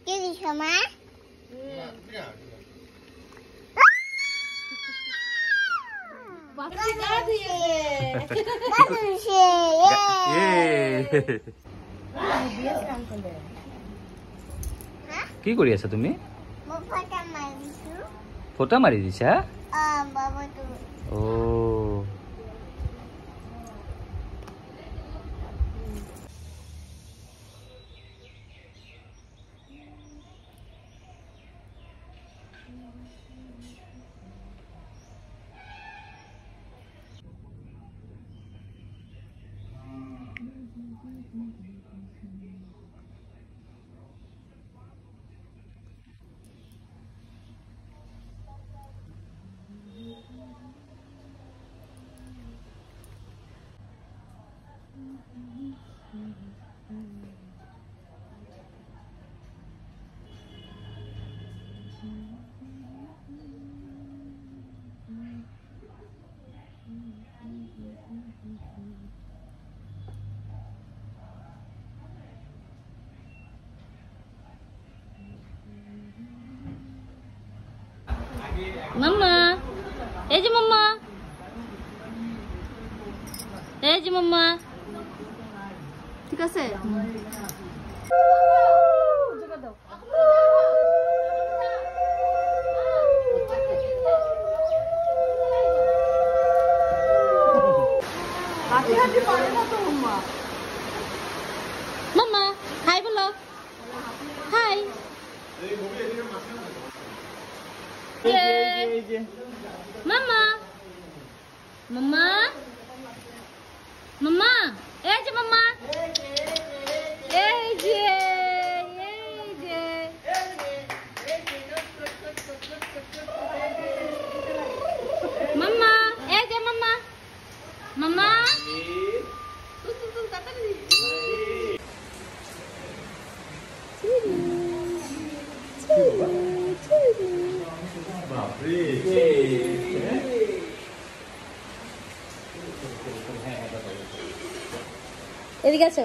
কে দিছো মা? বাচ্চা গা দিয়েছে। কি কৰি আছা তুমি? ফটা মাৰি দিছা? ও মাম্মা, এই যে মাম্মা, এই যে মাম্মা, ঠিক আছে? মাম্মা হাই বলো, হাই। মাম্মা, মাম্মা, মাম্মা, এই যে মাম্মা, এই যে, এই যে, মাম্মা, এই যে মাম্মা, মাম্মা, এদিকে আছো।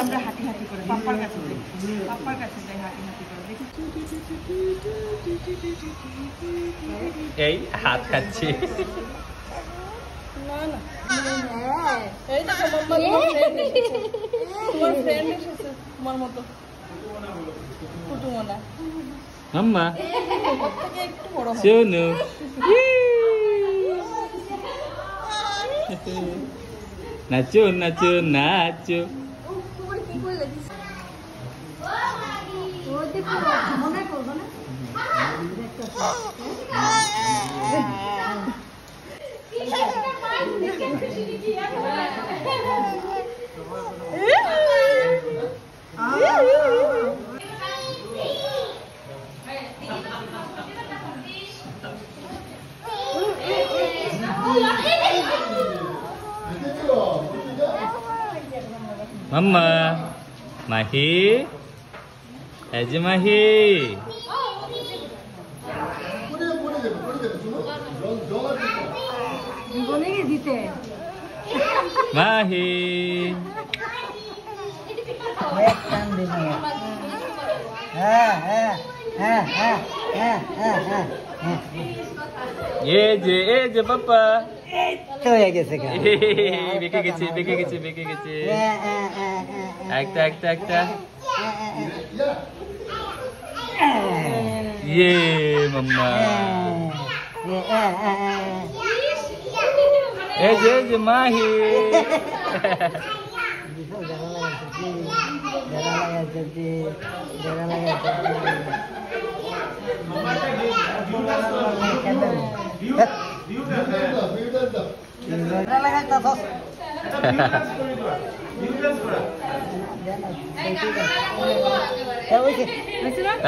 আমরা হাঁটি হাঁটি করে পাপ্পার কাছে যাই, পাপ্পার কাছে যাই হাঁটি হাঁটি করে দেখি। এই হাত খাচ্ছি। না না এই দেখো মাম্মা, তোমার ফ্রেন্ড এসেছে তোমার মতো কুটুমনা। মাম্মা থেকে একটু বড় হবে। সোনু নাচো নাচো নাচো। মাম্মা, মাহি, এই যে মাহি। মাহি এই যে পাপা হয়ে গেছে, বেঁকে গেছে বেঁকে গেছে বেঁকে গেছে। একটা একটা একটা ইয়ে মাম্মা। এই যে মাহি। জানা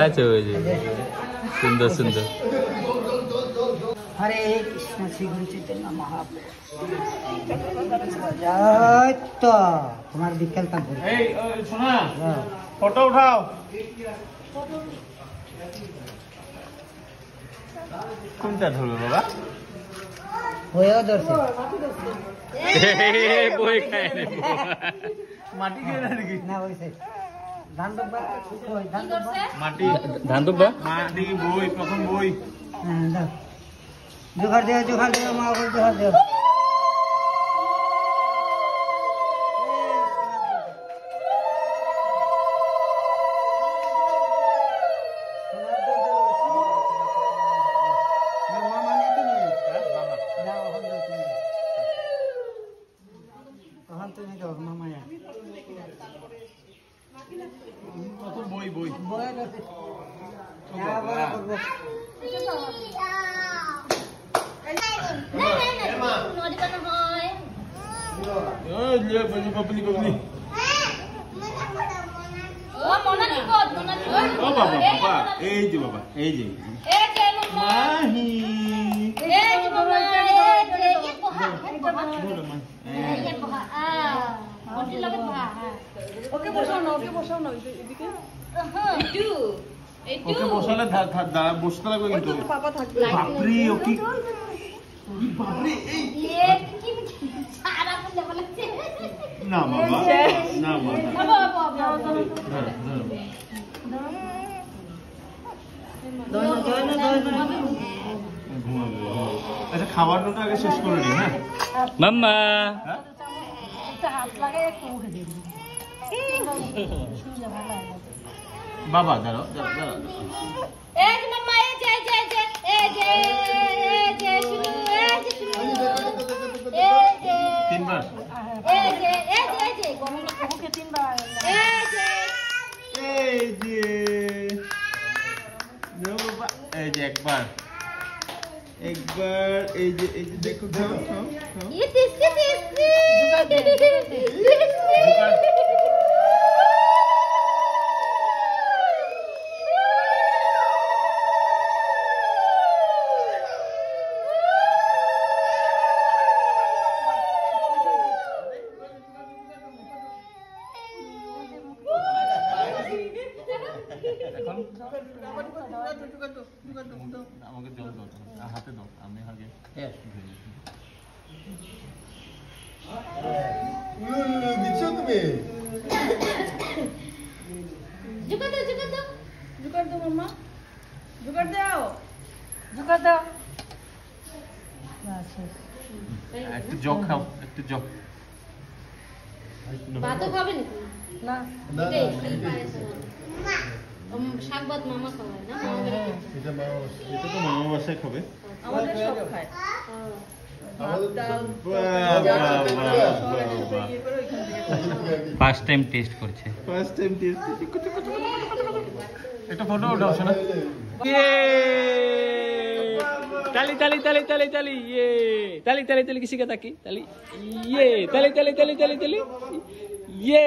আচ্ছা ওই যে সুন্দর সুন্দর। হরে কৃষ্ণ শ্রী গুরু চৈতন্য মহাপ্রভু জয় তো তোমার বিকেল কাজ এই শোনা ফটো উঠাও। কোনটা ধরবে বাবা? হয়েও ধরছে বই খায় রে। মাটি খেয়ে না নাকি? না হয়েছে ধান দুব্বা ওই ধান দুব্বা মাটি ধান দুব্বা মাটি বই প্রথম বই। হ্যাঁ দাও জোগাড় দেও মা ওকে জোগাড় দেও প্রথম বই বই। কপনি কপনি। ও বাবা বাবা এই যে বাবা এই যে মাহি। ওকে বসাও না, ওকে বসাও না এদিকে। ওকে বসালে বসতে লাগবে ওই কিন্তু। তো পাপা থাকবে। বাপরে ও কি বাপরে এই না বাবা না আচ্ছা খাবারটা আগে শেষ করে নি। হ্যাঁ মাম্মা বাবা দাঁড়াও দাঁড়াও। তিনবার এই যে বাবা এই যে একবার এই যে দেখো খাও খাও খাও। আমাকে জল দাও হাতে দাও আমি আগে দিচ্ছ তুমি? জোগাড় দাও মাম্মা, জোগাড় দাও। একটু জগ খাও একটু জগ। ভাতও খাবে নাকি? না, না, শাক ভাত মামা খাওয়ায় না? এটা মা এটা তো মামা বাসায় খাবে। আমাদের সব খায়। আমাদের ডাল, ফার্স্ট টাইম টেস্ট করছে। First time test. একটা ফটো উঠাও শোনা। ताली ताली ताली ताली ताली ये ताली ताली ताली किसी का ताकि ताली ये ताली ताली ताली ताली ताली ये